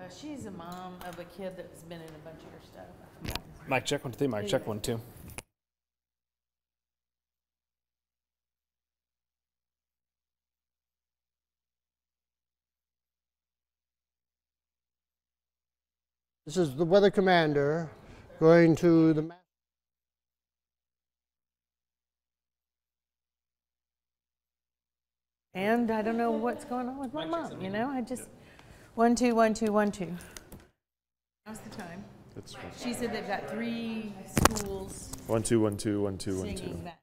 She's a mom of a kid that's been in a bunch of your stuff. Mic check 1, 2, 3. Mic check 1, 2. This is the weather commander going to the map. And I don't know what's going on with my mom, you know? I just 1, 2, 1, 2, 1, 2. Now's the time. She said they've got 3 schools 1, 2, 1, 2, 1, 2, 1, 2. singing that.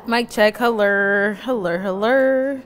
Mic check, hello, hello, hello.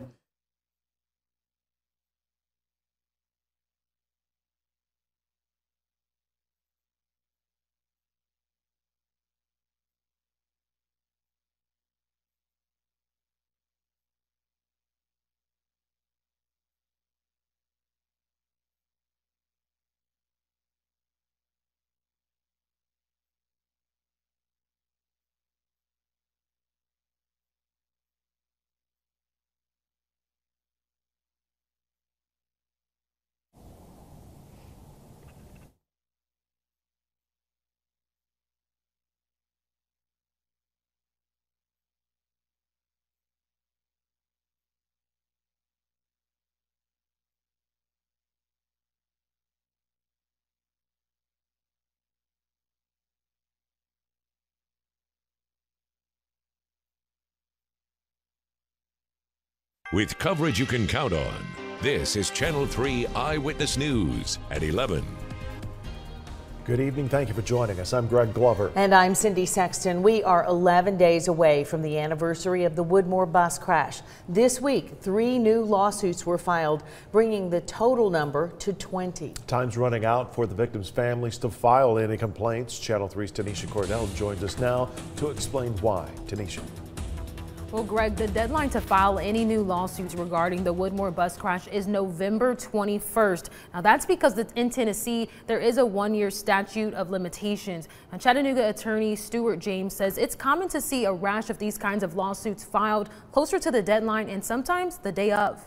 With coverage you can count on, this is Channel 3 Eyewitness News at 11. Good evening. Thank you for joining us. I'm Greg Glover. And I'm Cindy Sexton. We are 11 days away from the anniversary of the Woodmore bus crash. This week, 3 new lawsuits were filed, bringing the total number to 20. Time's running out for the victims' families to file any complaints. Channel 3's Tanisha Cordell joins us now to explain why. Tanisha. Well, Greg, the deadline to file any new lawsuits regarding the Woodmore bus crash is November 21st. Now, that's because in Tennessee, there is a 1-year statute of limitations. And Chattanooga attorney Stuart James says it's common to see a rash of these kinds of lawsuits filed closer to the deadline and sometimes the day of.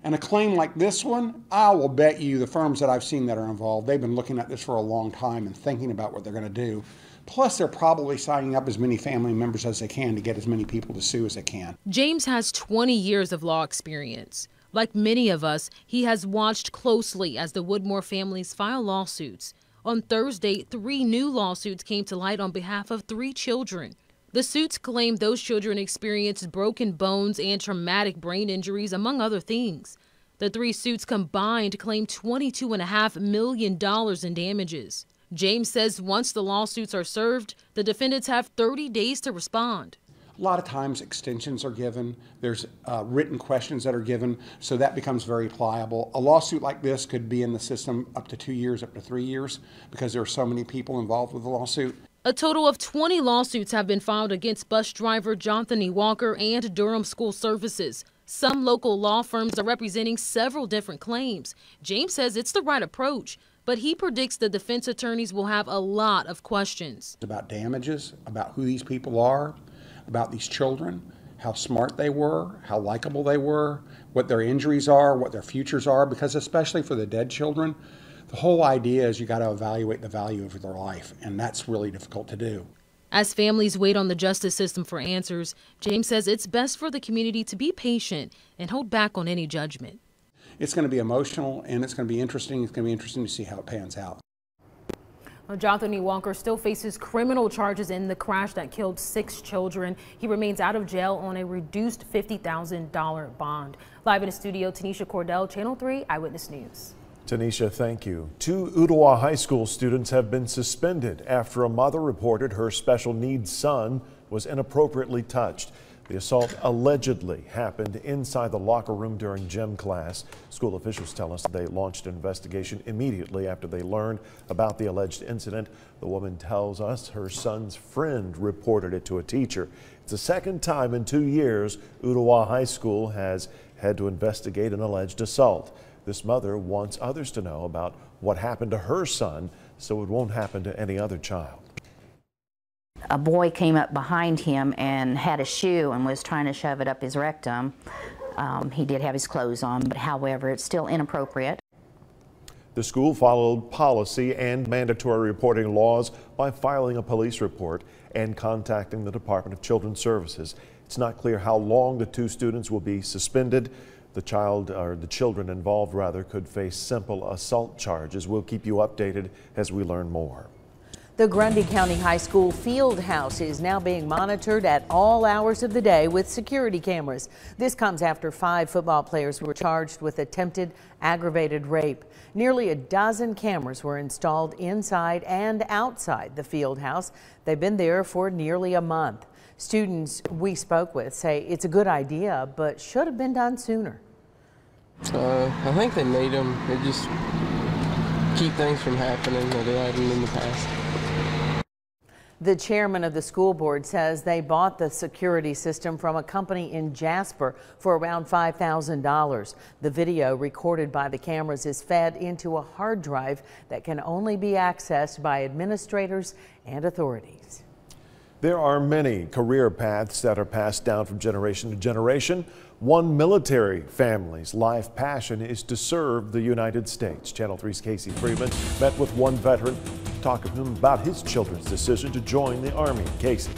And a claim like this one, I will bet you the firms that I've seen that are involved, they've been looking at this for a long time and thinking about what they're going to do. Plus, they're probably signing up as many family members as they can to get as many people to sue as they can. James has 20 years of law experience. Like many of us, he has watched closely as the Woodmore families file lawsuits. On Thursday, 3 new lawsuits came to light on behalf of 3 children. The suits claim those children experienced broken bones and traumatic brain injuries, among other things. The 3 suits combined claim $22.5 million in damages. James says once the lawsuits are served, the defendants have 30 days to respond. A lot of times extensions are given, there's written questions that are given, so that becomes very pliable. A lawsuit like this could be in the system up to 2 years, up to 3 years, because there are so many people involved with the lawsuit. A total of 20 lawsuits have been filed against bus driver Jonathan E. Walker and Durham School Services. Some local law firms are representing several different claims. James says it's the right approach, but he predicts the defense attorneys will have a lot of questions. About damages, about who these people are, about these children, how smart they were, how likable they were, what their injuries are, what their futures are, because especially for the dead children, the whole idea is you got to evaluate the value of their life, and that's really difficult to do. As families wait on the justice system for answers, James says it's best for the community to be patient and hold back on any judgment. It's going to be emotional, and it's going to be interesting. It's going to be interesting to see how it pans out. Well, Jonathan E. Walker still faces criminal charges in the crash that killed 6 children. He remains out of jail on a reduced $50,000 bond. Live in the studio, Tanisha Cordell, Channel 3 Eyewitness News. Tanisha, thank you. 2 Ooltewah High School students have been suspended after a mother reported her special needs son was inappropriately touched. The assault allegedly happened inside the locker room during gym class. School officials tell us they launched an investigation immediately after they learned about the alleged incident. The woman tells us her son's friend reported it to a teacher. It's the second time in 2 years Ooltewah High School has had to investigate an alleged assault. This mother wants others to know about what happened to her son so it won't happen to any other child. A boy came up behind him and had a shoe and was trying to shove it up his rectum. He did have his clothes on, but however, it's still inappropriate. The school followed policy and mandatory reporting laws by filing a police report and contacting the Department of Children's Services. It's not clear how long the 2 students will be suspended. The children involved could face simple assault charges. We'll keep you updated as we learn more. The Grundy County High School field house is now being monitored at all hours of the day with security cameras. This comes after 5 football players were charged with attempted aggravated rape. Nearly a dozen cameras were installed inside and outside the field house. They've been there for nearly a month. Students we spoke with say it's a good idea, but should have been done sooner. I think they made them. They just keep things from happening that happened in the past. The chairman of the school board says they bought the security system from a company in Jasper for around $5,000. The video recorded by the cameras is fed into a hard drive that can only be accessed by administrators and authorities. There are many career paths that are passed down from generation to generation. One military family's life passion is to serve the United States. Channel 3's Casey Freeman met with one veteran, talking to him about his children's decision to join the Army. Casey.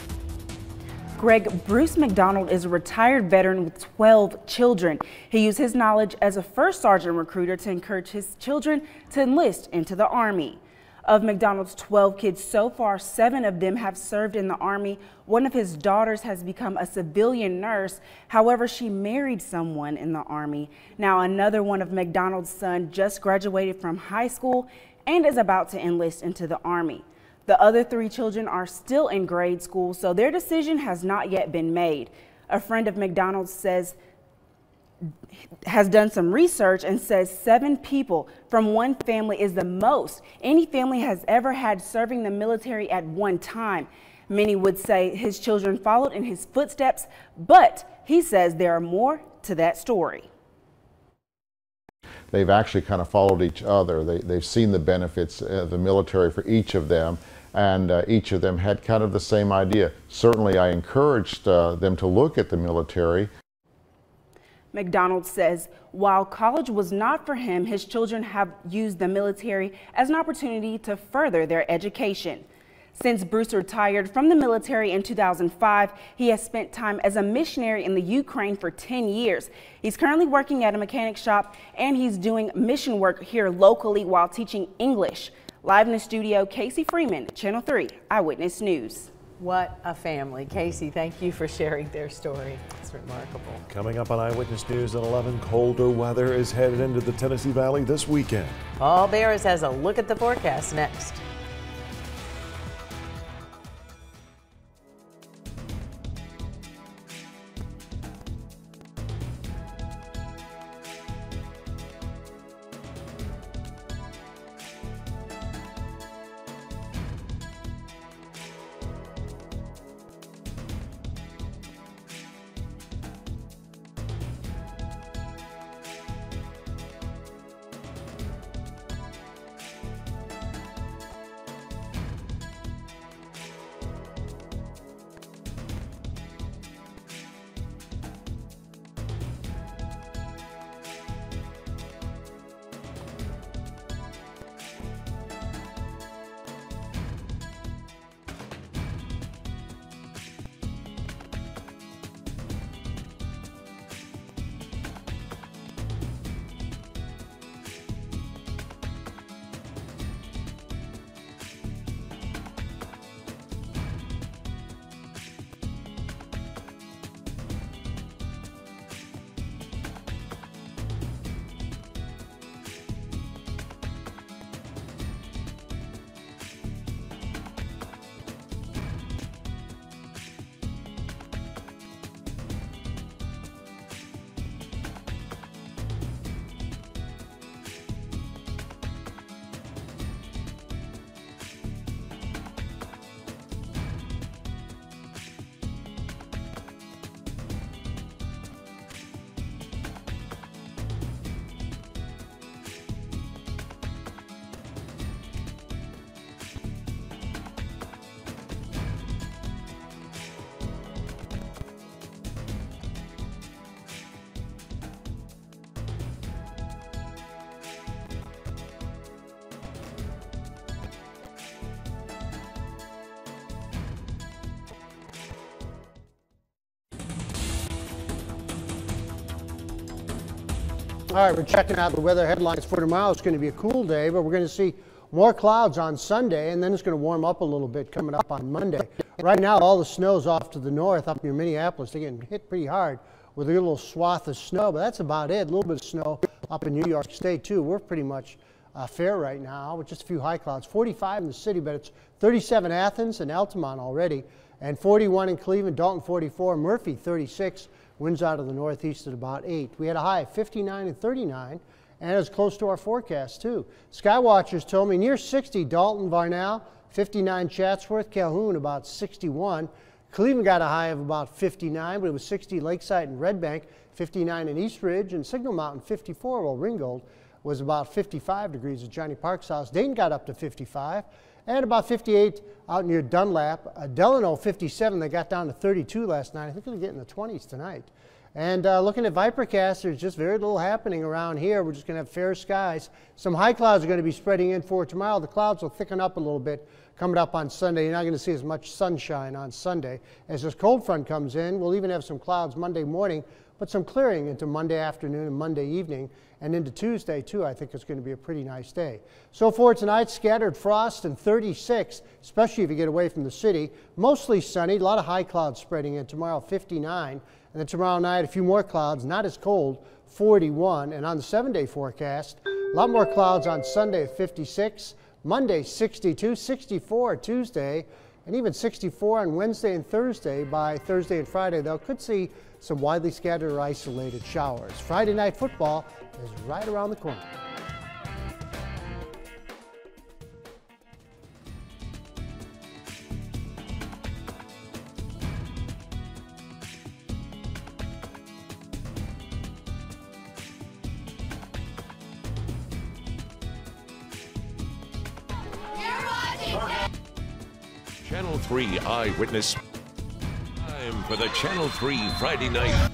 Greg Bruce McDonald is a retired veteran with 12 children. He used his knowledge as a first sergeant recruiter to encourage his children to enlist into the Army. Of McDonald's 12 kids so far, 7 of them have served in the Army. One of his daughters has become a civilian nurse. However, she married someone in the Army. Now, another one of McDonald's sons just graduated from high school and is about to enlist into the Army. The other 3 children are still in grade school, so their decision has not yet been made. A friend of McDonald's has done some research and says 7 people from one family is the most any family has ever had serving the military at one time. Many would say his children followed in his footsteps, but he says there are more to that story. They've actually kind of followed each other. They've seen the benefits of the military for each of them, and each of them had kind of the same idea. Certainly I encouraged them to look at the military. McDonald says while college was not for him, his children have used the military as an opportunity to further their education. Since Bruce retired from the military in 2005, he has spent time as a missionary in the Ukraine for 10 years. He's currently working at a mechanic shop and he's doing mission work here locally while teaching English. Live in the studio, Casey Freeman, Channel 3 Eyewitness News. What a family. Casey, thank you for sharing their story. It's remarkable. Coming up on Eyewitness News at 11, colder weather is headed into the Tennessee Valley this weekend. Paul Barris has a look at the forecast next. All right, we're checking out the weather headlines for tomorrow. It's going to be a cool day, but we're going to see more clouds on Sunday, and then it's going to warm up a little bit coming up on Monday. Right now, all the snow's off to the north, up near Minneapolis. They're getting hit pretty hard with a little swath of snow, but that's about it. A little bit of snow up in New York State, too. We're pretty much fair right now with just a few high clouds. 45 in the city, but it's 37 Athens and Altamont already, and 41 in Cleveland, Dalton 44, Murphy 36. Winds out of the northeast at about 8. We had a high of 59 and 39, and it's close to our forecast, too. Skywatchers told me near 60, Dalton, Varnell, 59 Chatsworth, Calhoun about 61. Cleveland got a high of about 59, but it was 60 Lakeside and Red Bank, 59 in East Ridge, and Signal Mountain 54, while Ringgold was about 55 degrees at Johnny Park's house. Dayton got up to 55, and about 58 out near Dunlap. Delano 57, they got down to 32 last night. I think they'll get in the 20s tonight. And looking at Vipercast, there's just very little happening around here. We're just going to have fair skies. Some high clouds are going to be spreading in for tomorrow. The clouds will thicken up a little bit coming up on Sunday. You're not going to see as much sunshine on Sunday. As this cold front comes in, we'll even have some clouds Monday morning, but some clearing into Monday afternoon and Monday evening. And into Tuesday, too, I think it's going to be a pretty nice day. So for tonight, scattered frost and 36, especially if you get away from the city. Mostly sunny, a lot of high clouds spreading in. Tomorrow, 59. And then tomorrow night, a few more clouds, not as cold, 41. And on the 7-day forecast, a lot more clouds on Sunday at 56. Monday, 62, 64 Tuesday, and even 64 on Wednesday and Thursday. By Thursday and Friday, though, could see some widely scattered or isolated showers. Friday night football is right around the corner. Channel 3 Eyewitness. Time for the Channel 3 Friday night.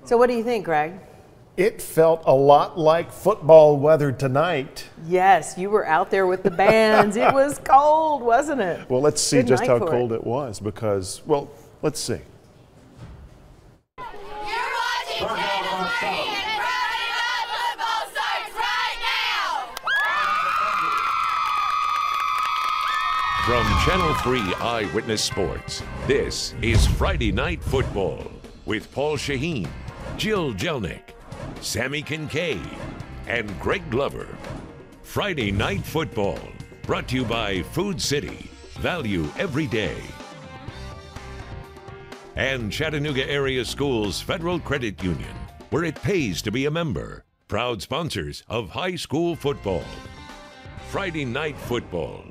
So what do you think, Greg? It felt a lot like football weather tonight. Yes, you were out there with the bands. It was cold, wasn't it? Well, let's see Good just night how for cold it was because, well, let's see. From Channel 3 Eyewitness Sports, this is Friday Night Football with Paul Shaheen, Jill Jelnick, Sammy Kincaid, and Greg Glover. Friday Night Football, brought to you by Food City, value every day. And Chattanooga Area Schools Federal Credit Union, where it pays to be a member. Proud sponsors of high school football. Friday Night Football.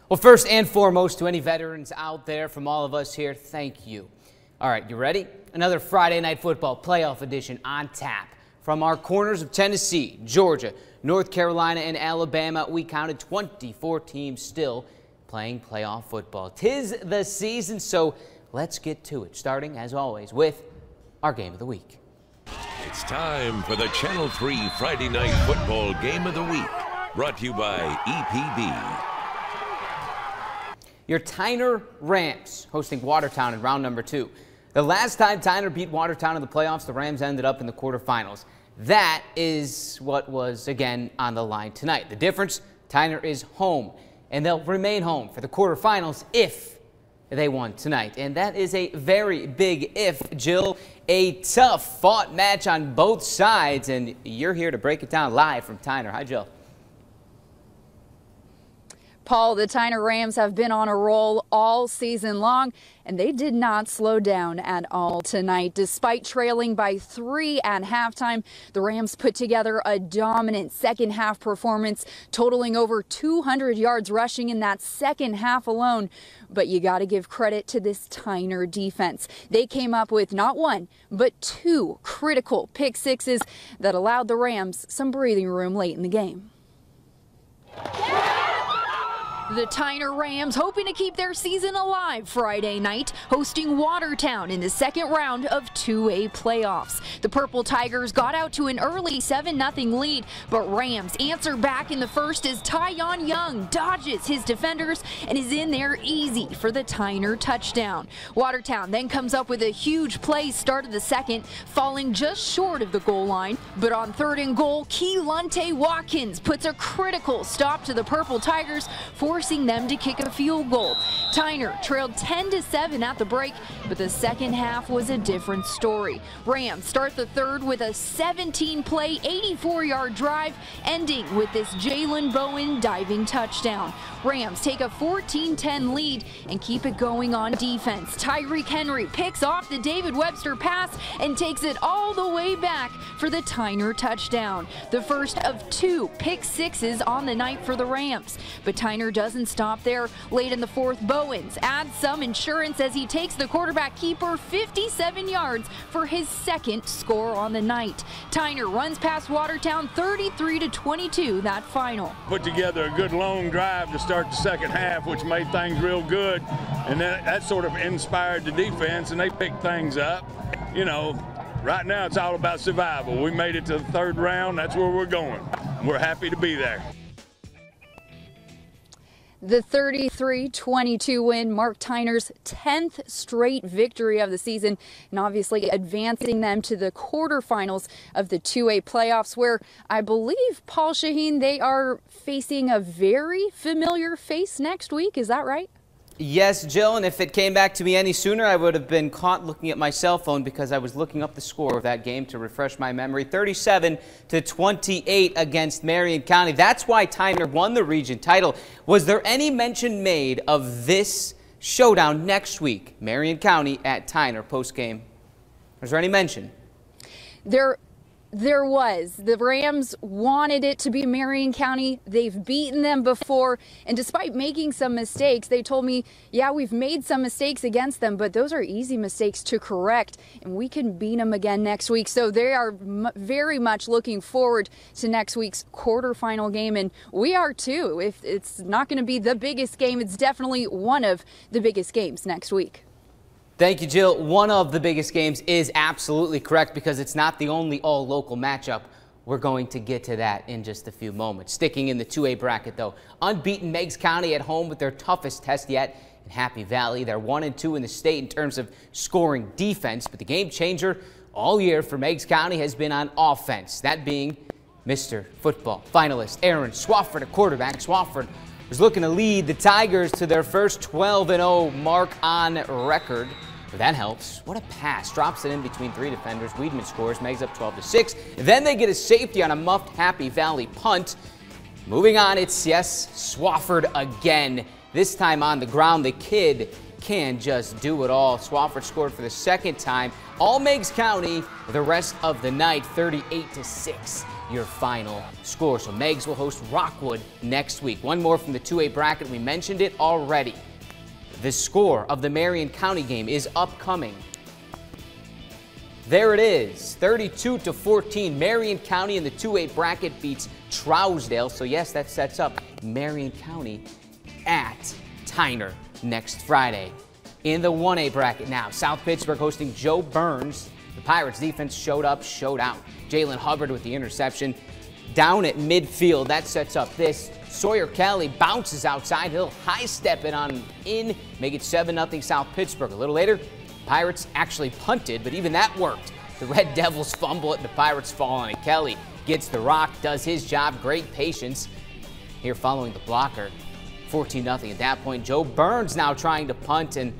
Well, first and foremost, to any veterans out there, from all of us here, thank you. All right, you ready? Another Friday Night Football playoff edition on tap. From our corners of Tennessee, Georgia, North Carolina, and Alabama, we counted 24 teams still playing playoff football. 'Tis the season, so let's get to it, starting, as always, with our Game of the Week. It's time for the Channel 3 Friday Night Football Game of the Week, brought to you by EPB. Your Tyner Rams hosting Watertown in round number 2. The last time Tyner beat Watertown in the playoffs, the Rams ended up in the quarterfinals. That is what was, again, on the line tonight. The difference, Tyner is home, and they'll remain home for the quarterfinals if they won tonight. And that is a very big if, Jill. A tough fought match on both sides, and you're here to break it down live from Tyner. Hi, Jill. Paul, the Tyner Rams have been on a roll all season long, and they did not slow down at all tonight. Despite trailing by 3 at halftime, the Rams put together a dominant second half performance, totaling over 200 yards rushing in that second half alone. But you got to give credit to this Tyner defense. They came up with not one, but 2 critical pick sixes that allowed the Rams some breathing room late in the game. The Tyner Rams hoping to keep their season alive Friday night, hosting Watertown in the second round of 2A playoffs. The Purple Tigers got out to an early 7-0 lead, but Rams answer back in the first as Tyon Young dodges his defenders and is in there easy for the Tyner touchdown. Watertown then comes up with a huge play start of the second, falling just short of the goal line, but on 3rd and goal, Keylante Watkins puts a critical stop to the Purple Tigers, forcing them to kick a field goal. Tyner trailed 10-7 at the break, but the second half was a different story. Rams start the third with a 17-play, 84-yard drive, ending with this Jalen Bowen diving touchdown. Rams take a 14-10 lead and keep it going on defense. Tyreek Henry picks off the David Webster pass and takes it all the way back for the Tyner touchdown. The first of 2 pick sixes on the night for the Rams. But Tyner doesn't stop there. Late in the fourth, Bowens adds some insurance as he takes the quarterback keeper 57 yards for his second score on the night. Tyner runs past Watertown 33-22 that final. Put together a good long drive to start the second half, which made things real good, and that sort of inspired the defense, and they picked things up. You know, right now it's all about survival. We made it to the third round. That's where we're going. We're happy to be there. The 33-22 win marked Tyner's 10th straight victory of the season, and obviously advancing them to the quarterfinals of the 2A playoffs, where I believe, Paul Shaheen, they are facing a very familiar face next week. Is that right? Yes, Jill, and if it came back to me any sooner, I would have been caught looking at my cell phone because I was looking up the score of that game to refresh my memory. 37-28 against Marion County. That's why Tyner won the region title. Was there any mention made of this showdown next week, Marion County at Tyner post-game? Was there any mention? There was. The Rams wanted it to be Marion County. They've beaten them before, and despite making some mistakes, they told me, yeah, we've made some mistakes against them, but those are easy mistakes to correct, and we can beat them again next week. So they are very much looking forward to next week's quarterfinal game, and we are too. If it's not going to be the biggest game, it's definitely one of the biggest games next week. Thank you, Jill. One of the biggest games is absolutely correct because it's not the only all-local matchup. We're going to get to that in just a few moments. Sticking in the 2A bracket, though, unbeaten Meigs County at home with their toughest test yet in Happy Valley. They're 1-2 in the state in terms of scoring defense, but the game changer all year for Meigs County has been on offense, that being Mr. Football finalist Aaron Swafford, a quarterback. Swafford was looking to lead the Tigers to their first 12-0 mark on record. But that helps. What a pass. Drops it in between 3 defenders. Weedman scores. Meigs up 12-6. Then they get a safety on a muffed Happy Valley punt. Moving on, it's, yes, Swafford again. This time on the ground. The kid can just do it all. Swafford scored for the second time. All Meigs County the rest of the night. 38-6. Your final score. So Meigs will host Rockwood next week. One more from the 2A bracket. We mentioned it already. The score of the Marion County game is upcoming. There it is, 32-14. Marion County in the 2A bracket beats Trousdale. So yes, that sets up Marion County at Tyner next Friday. In the 1A bracket now, South Pittsburg hosting Joe Burns. The Pirates defense showed up, showed out. Jalen Hubbard with the interception. Down at midfield, that sets up this. Sawyer Kelly bounces outside. He'll high step it on in, make it 7-0 South Pittsburgh. A little later, Pirates actually punted, but even that worked. The Red Devils fumble it, and the Pirates fall on it. Kelly gets the rock, does his job, great patience. Here following the blocker, 14-0 at that point. Joe Burns now trying to punt, and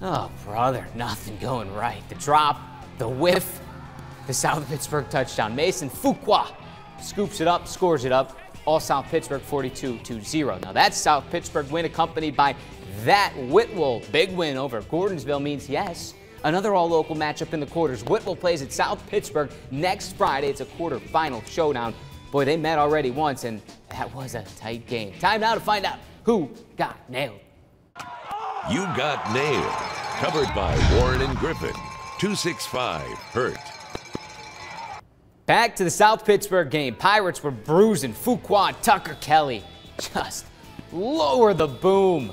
oh, brother, nothing going right. The drop, the whiff, the South Pittsburgh touchdown. Mason Fuqua scoops it up, scores it up. All South Pittsburgh 42-0. Now that South Pittsburgh win accompanied by that Whitwell big win over Gordonsville means, yes, another all-local matchup in the quarters. Whitwell plays at South Pittsburgh next Friday. It's a quarterfinal showdown. Boy, they met already once, and that was a tight game. Time now to find out who got nailed. You got nailed. Covered by Warren and Griffin. 265-HURT. Back to the South Pittsburgh game. Pirates were bruising. Fuqua, Tucker Kelly just lower the boom.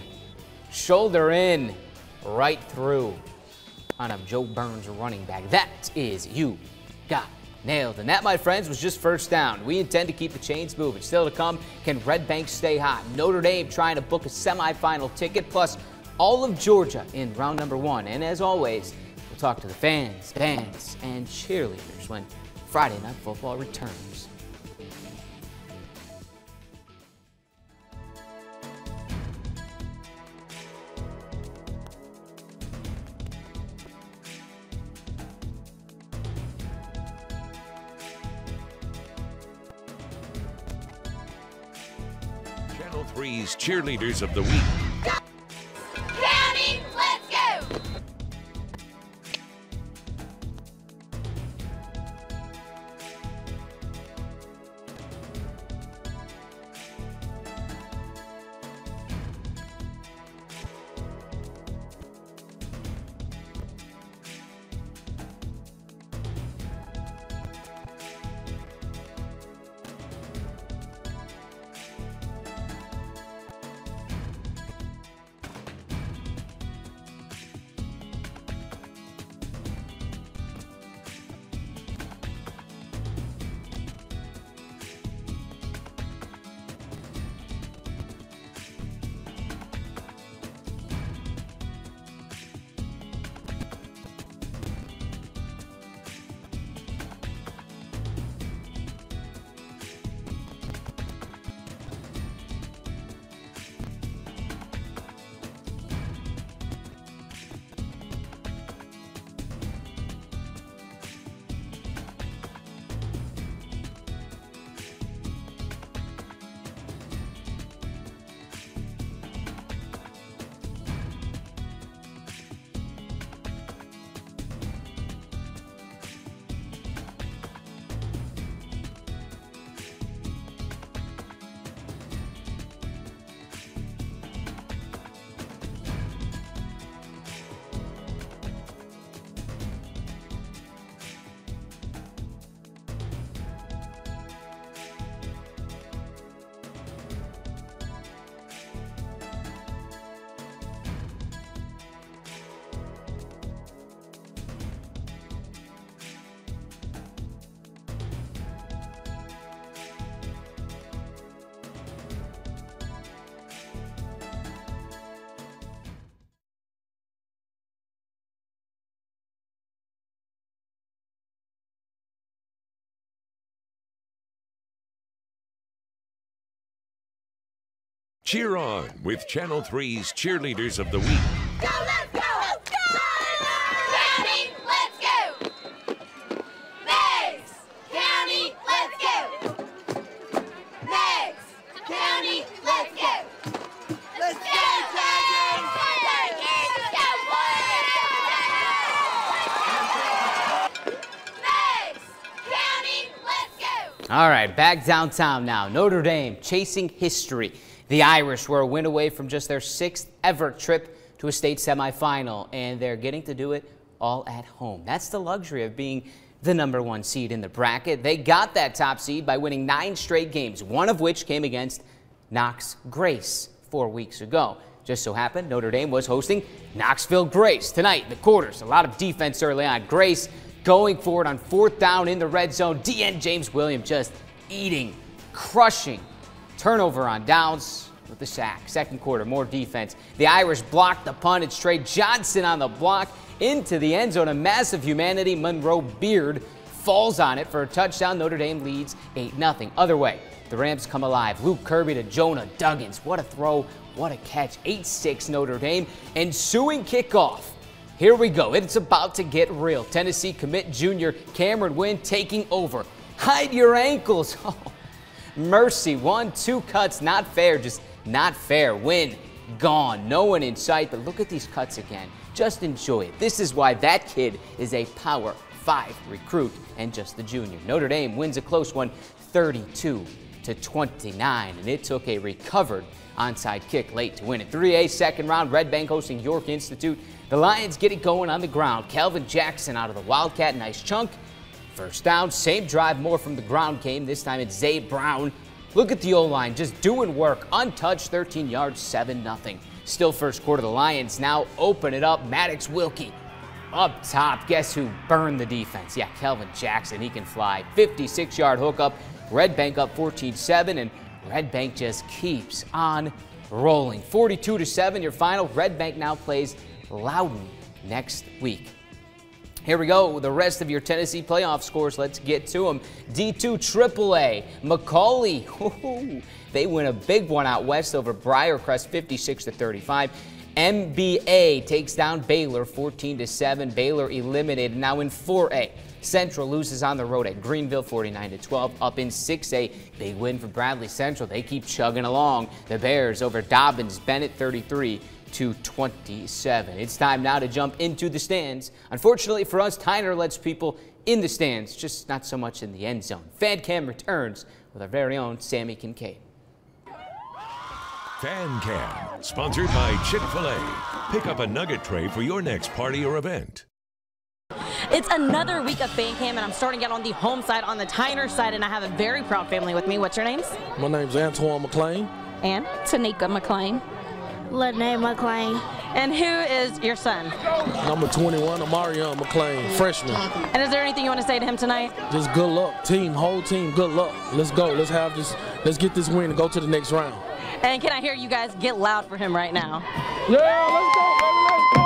Shoulder in, right through on a Joe Burns running back. That is you got nailed. And that, my friends, was just first down. We intend to keep the chains moving. Still to come, can Red Bank stay hot? Notre Dame trying to book a semifinal ticket, plus all of Georgia in round number 1. And as always, we'll talk to the fans, and cheerleaders when Friday Night Football returns. Channel 3's Cheerleaders of the Week. County, let's go! Cheer on with Channel 3's Cheerleaders of the Week. Go, let's go! Let's go! County, let's go! Next! County, let's go! Next! County, let's go! Let's go, Tigers! Let's go, boys! Next! County, let's go! All right, back downtown now. Notre Dame chasing history. The Irish were a win away from just their 6th ever trip to a state semifinal, and they're getting to do it all at home. That's the luxury of being the #1 seed in the bracket. They got that top seed by winning 9 straight games, one of which came against Knox Grace 4 weeks ago. Just so happened Notre Dame was hosting Knoxville Grace. Tonight, in the quarters, a lot of defense early on. Grace going for it on 4th down in the red zone. DN James Williams just eating, crushing. Turnover on downs with the sack. Second quarter, more defense. The Irish blocked the punt. It's Trey Johnson on the block into the end zone. A massive humanity. Monroe Beard falls on it for a touchdown. Notre Dame leads 8-0. Other way, the Rams come alive. Luke Kirby to Jonah Duggins. What a throw. What a catch. 8-6 Notre Dame. Ensuing kickoff. Here we go. It's about to get real. Tennessee commit junior Cameron Wynn taking over. Hide your ankles. Oh, mercy. 1-2 cuts. Not fair. Just not fair. Wynn gone. No one in sight. But look at these cuts again. Just enjoy it. This is why that kid is a Power 5 recruit and just the junior. Notre Dame wins a close one, 32-29, and it took a recovered onside kick late to win it. 3A second round, Red Bank hosting York Institute. The Lions get it going on the ground. Calvin Jackson out of the Wildcat, nice chunk. First down, same drive, more from the ground came. This time it's Zay Brown. Look at the O-line, just doing work. Untouched, 13 yards, 7-0. Still first quarter, the Lions now open it up. Maddox Wilkie up top. Guess who burned the defense? Yeah, Calvin Jackson, he can fly. 56-yard hookup. Red Bank up 14-7, and Red Bank just keeps on rolling. 42-7, your final. Red Bank now plays Loudon next week. Here we go, the rest of your Tennessee playoff scores. Let's get to them. D2 AAA, McCauley, they win a big one out west over Briarcrest, 56-35. MBA takes down Baylor, 14-7. Baylor eliminated. Now in 4A, Central loses on the road at Greenville, 49-12. Up in 6A, big win for Bradley Central. They keep chugging along. The Bears over Dobbins Bennett, 33-27. It's time now to jump into the stands. Unfortunately for us, Tyner lets people in the stands, just not so much in the end zone. Fan Cam returns with our very own Sammy Kincaid. Fan Cam, sponsored by Chick-fil-A. Pick up a nugget tray for your next party or event. It's another week of Fan Cam, and I'm starting out on the home side, on the Tyner side, and I have a very proud family with me. What's your names? My name's Antoine McLean. And? Tanika McLean. Lene McLean. And who is your son? Number 21, Amarion McLean, freshman. And is there anything you want to say to him tonight? Just good luck, team, whole team, good luck. Let's go. Let's get this win and go to the next round. And can I hear you guys get loud for him right now? Yeah, let's go, baby, let's go.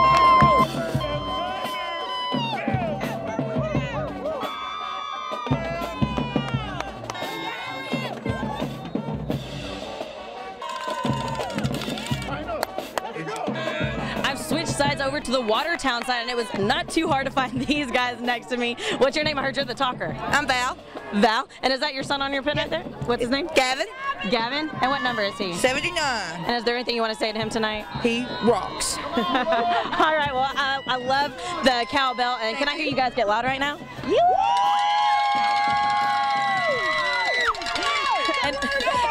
I've switched sides over to the Watertown side, and it was not too hard to find these guys next to me. What's your name? I heard you're the talker. I'm Val. Val? And is that your son on your pin right there? What's his name? Gavin. Gavin? And what number is he? 79. And is there anything you want to say to him tonight? He rocks. All right, well, I love the cowbell. And can I hear you guys get loud right now?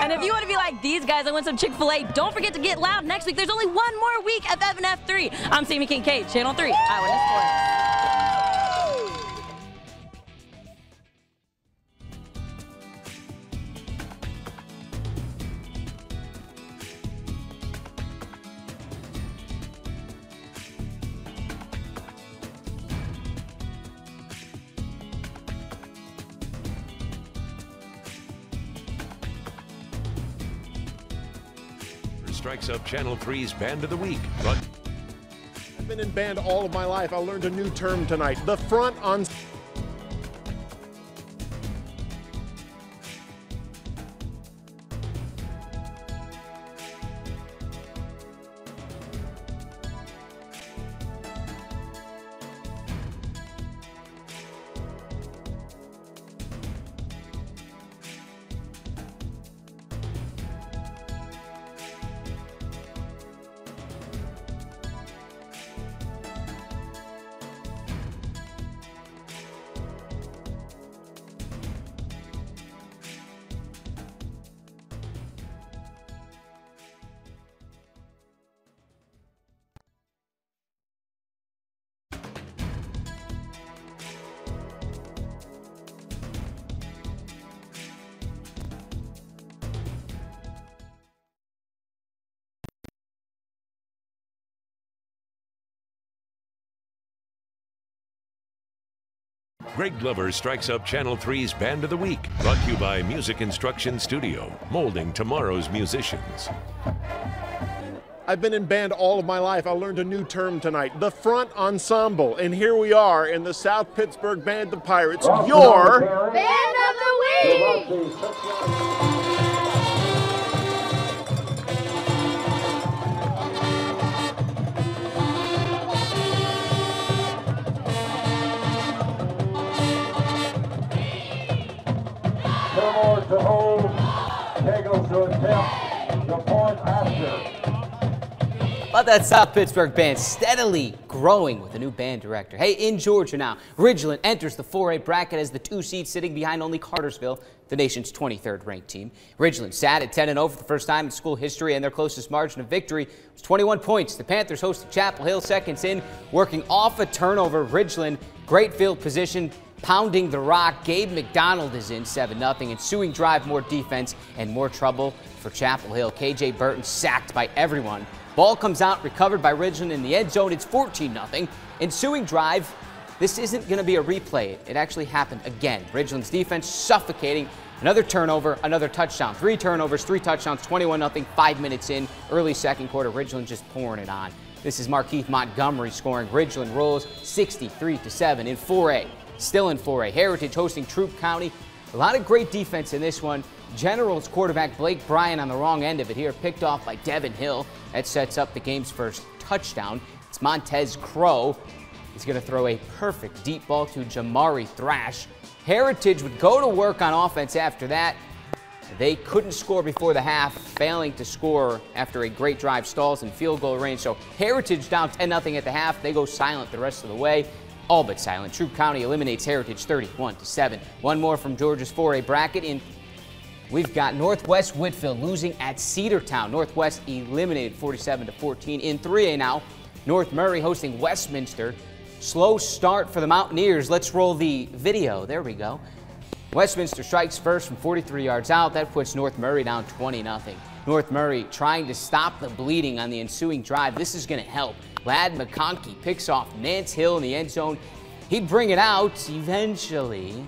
And if you want to be like these guys and win some Chick-fil-A, don't forget to get loud next week. There's only one more week of FNF3. I'm Sammy Kincaid, Channel 3, Eyewitness Sports. Strikes up Channel 3's Band of the Week. I've been in band all of my life. I learned a new term tonight. The front on... Greg Glover strikes up Channel 3's Band of the Week, brought to you by Music Instruction Studio, molding tomorrow's musicians. I've been in band all of my life. I learned a new term tonight, the front ensemble. And here we are in the South Pittsburgh Band of Pirates, your Band of the Week! Fillmore to home, Kegels to attempt the point after. But that South Pittsburgh band steadily growing with a new band director. Hey, in Georgia now, Ridgeland enters the 4A bracket as the 2 seed, sitting behind only Cartersville, the nation's 23rd ranked team. Ridgeland sat at 10-0 for the first time in school history, and their closest margin of victory was 21 points. The Panthers hosted Chapel Hill seconds in, working off a turnover. Ridgeland, great field position, pounding the rock. Gabe McDonald is in 7-0. Ensuing drive, more defense and more trouble for Chapel Hill. KJ Burton sacked by everyone. Ball comes out, recovered by Ridgeland in the end zone. It's 14-0. Ensuing drive, this isn't going to be a replay. It actually happened again. Ridgeland's defense suffocating. Another turnover, another touchdown. 3 turnovers, 3 touchdowns, 21-0, 5 minutes in. Early second quarter, Ridgeland just pouring it on. This is Markeith Montgomery scoring. Ridgeland rolls 63-7 in 4A. Still in 4A. Heritage hosting Troup County. A lot of great defense in this one. Generals quarterback Blake Bryan on the wrong end of it here, picked off by Devin Hill. That sets up the game's first touchdown. It's Montez Crow. He's going to throw a perfect deep ball to Jamari Thrash. Heritage would go to work on offense after that. They couldn't score before the half, failing to score after a great drive stalls in field goal range. So Heritage down 10-0 at the half. They go silent the rest of the way. All but silent. Troup County eliminates Heritage 31-7. One more from Georgia's 4A bracket. We've got Northwest Whitfield losing at Cedartown. Northwest eliminated 47-14. In 3A now, North Murray hosting Westminster. Slow start for the Mountaineers. Let's roll the video. There we go. Westminster strikes first from 43 yards out. That puts North Murray down 20-0. North Murray trying to stop the bleeding on the ensuing drive. This is going to help. Ladd McConkey picks off Nance Hill in the end zone. He'd bring it out, eventually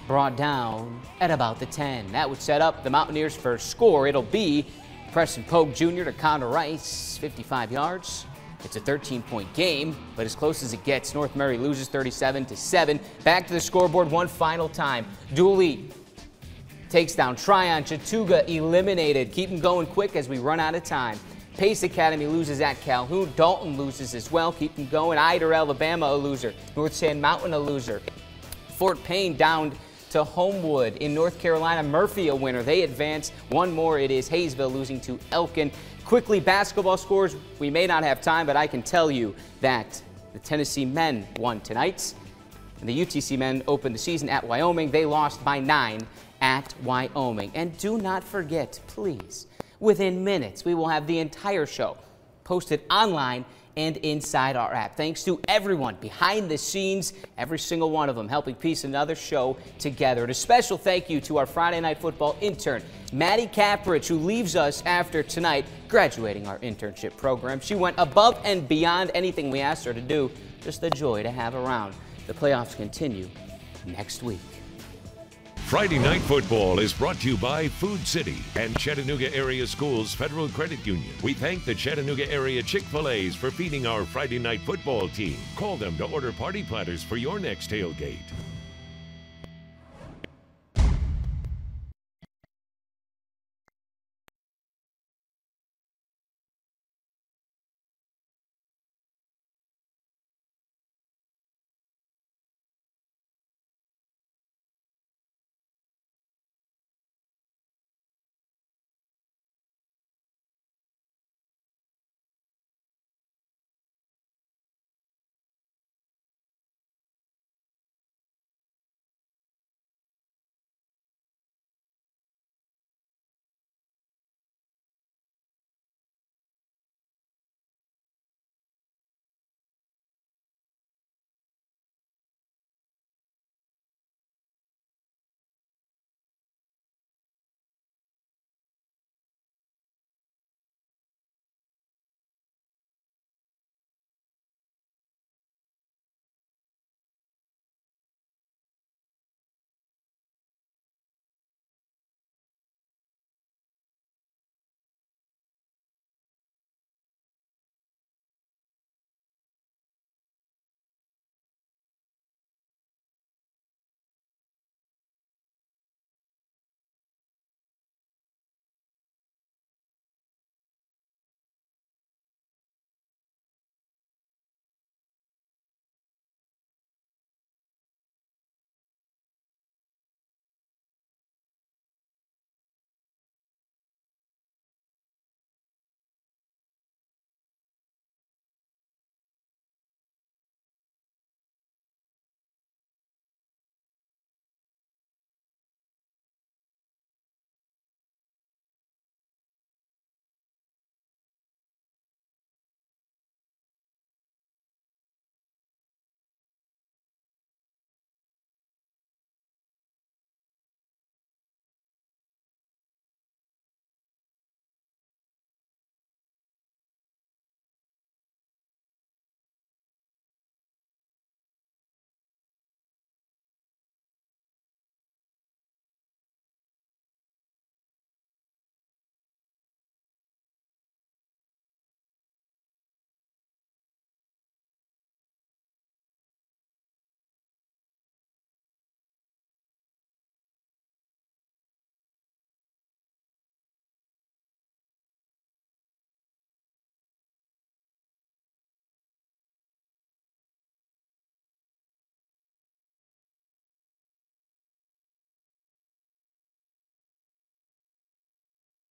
brought down at about the 10. That would set up the Mountaineers' first score. It'll be Preston Pogue Jr. to Connor Rice, 55 yards. It's a 13-point game, but as close as it gets. North Murray loses 37-7. Back to the scoreboard one final time. Dooley takes down Tryon. Chattooga eliminated. Keep them going quick as we run out of time. Pace Academy loses at Calhoun. Dalton loses as well. Keep them going. Ider, Alabama, a loser. North Sand Mountain, a loser. Fort Payne down to Homewood. In North Carolina, Murphy a winner. They advance. One more, it is Hayesville losing to Elkin. Quickly, basketball scores. We may not have time, but I can tell you that the Tennessee men won tonight. And the UTC men opened the season at Wyoming. They lost by 9 at Wyoming. And do not forget, please, within minutes, we will have the entire show posted online and inside our app. Thanks to everyone behind the scenes, every single one of them helping piece another show together. And a special thank you to our Friday Night Football intern, Maddie Caprich, who leaves us after tonight, graduating our internship program. She went above and beyond anything we asked her to do. Just a joy to have around. The playoffs continue next week. Friday Night Football is brought to you by Food City and Chattanooga Area Schools Federal Credit Union. We thank the Chattanooga area Chick-fil-A's for feeding our Friday Night Football team. Call them to order party platters for your next tailgate.